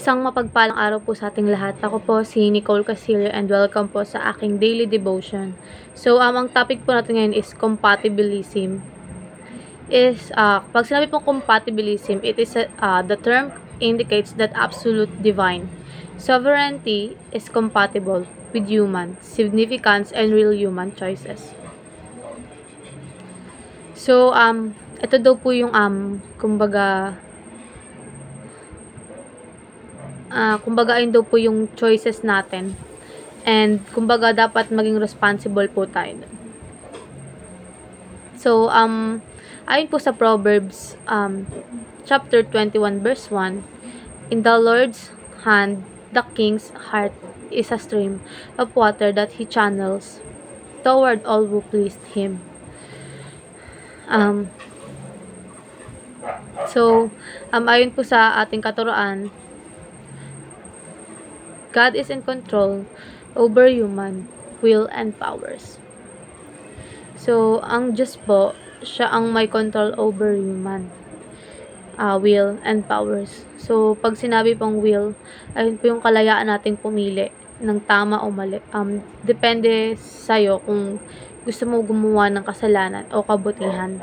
Isang mapagpalang araw po sa ating lahat. Ako po si Nicole Casillo and welcome po sa aking daily devotion. So, ang topic po natin ngayon is compatibilism. Pag sinabi pong compatibilism, the term indicates that absolute divine sovereignty is compatible with human significance and real human choices. So, ito daw po yung kumbaga ayun daw po yung choices natin. And, kumbaga, dapat maging responsible po tayo. So, ayon po sa Proverbs, chapter 21, verse 1, in the Lord's hand, the king's heart is a stream of water that he channels toward all who pleased him. Ayon po sa ating katuroan, God is in control over human will and powers. So, ang Diyos po, siya ang may control over human will and powers. So, pag sinabi pong will, ayun po yung kalayaan nating pumili ng tama o mali. Depende sa'yo kung gusto mo gumawa ng kasalanan o kabutihan.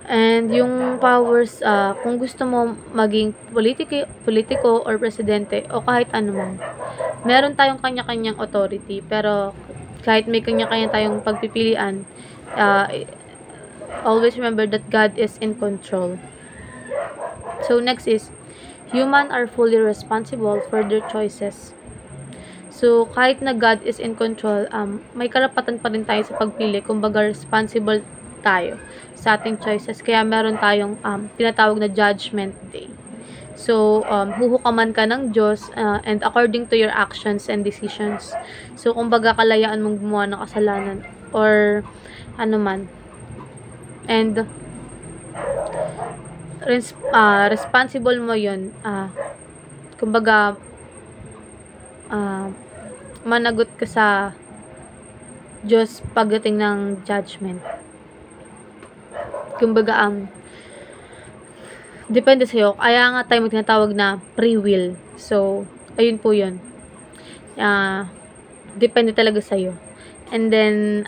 And yung powers, kung gusto mo maging politiko or presidente o kahit anuman, meron tayong kanya-kanyang authority, pero kahit may kanya-kanya tayong pagpipilian, always remember that God is in control. So next is, human are fully responsible for their choices. So kahit na God is in control, may karapatan pa rin tayo sa pagpili, kumbaga responsible tayo sa ating choices. Kaya meron tayong tinatawag na judgment day. So, huhukaman ka ng Diyos and according to your actions and decisions. So, kumbaga kalayaan mong gumawa ng kasalanan or ano man. And responsible mo yun. Kumbaga managot ka sa Diyos pagdating ng judgment. Kumbaga, depende sa'yo. Kaya nga tayo tinatawag na free will. So, ayun po yun. Depende talaga sa'yo. And then,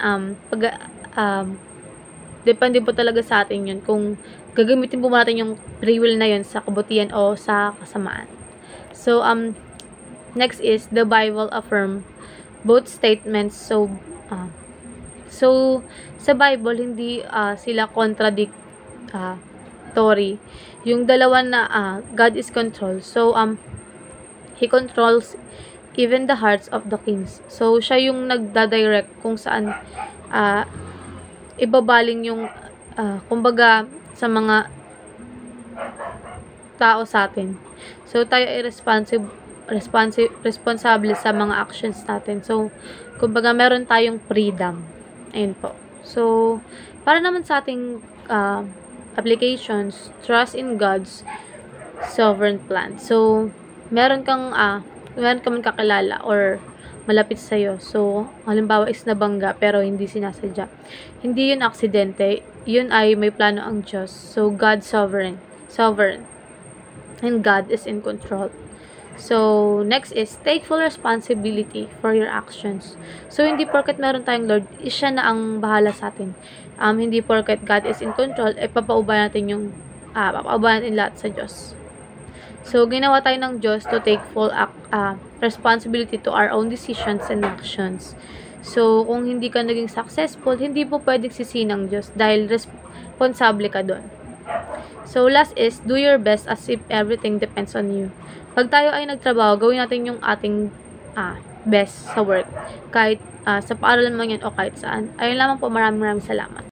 depende po talaga sa atin yun. Kung gagamitin po natin yung free will na yun sa kabutihan o sa kasamaan. So, next is, the Bible affirm both statements. So, sa Bible, hindi sila contradictory. Yung dalawa na God is control. So, He controls even the hearts of the kings. So, siya yung nagdadirect kung saan ibabaling yung kumbaga sa mga tao sa atin. So, tayo ay responsable sa mga actions natin. So, kumbaga meron tayong freedom. Ayun po. So, para naman sa ating applications, trust in God's sovereign plan. So, meron kang kakilala or malapit sa'yo. So, halimbawa is nabangga pero hindi sinasadya. Hindi yun aksidente. Yun ay may plano ang Diyos. So, God sovereign. And God is in control. So, next is, take full responsibility for your actions. So, hindi porket meron tayong Lord, siya na ang bahala sa atin. Hindi porket God is in control, papaubayan natin lahat sa Diyos. So, ginawa tayo ng Diyos to take full responsibility to our own decisions and actions. So, kung hindi ka naging successful, hindi po pwedeng sisihin ng Diyos dahil responsable ka doon. So, last is, do your best as if everything depends on you. Pag tayo ay nagtrabaho, gawin natin yung ating best sa work. Kahit sa paaralan man yan o kahit saan. Ayun lamang po, maraming salamat.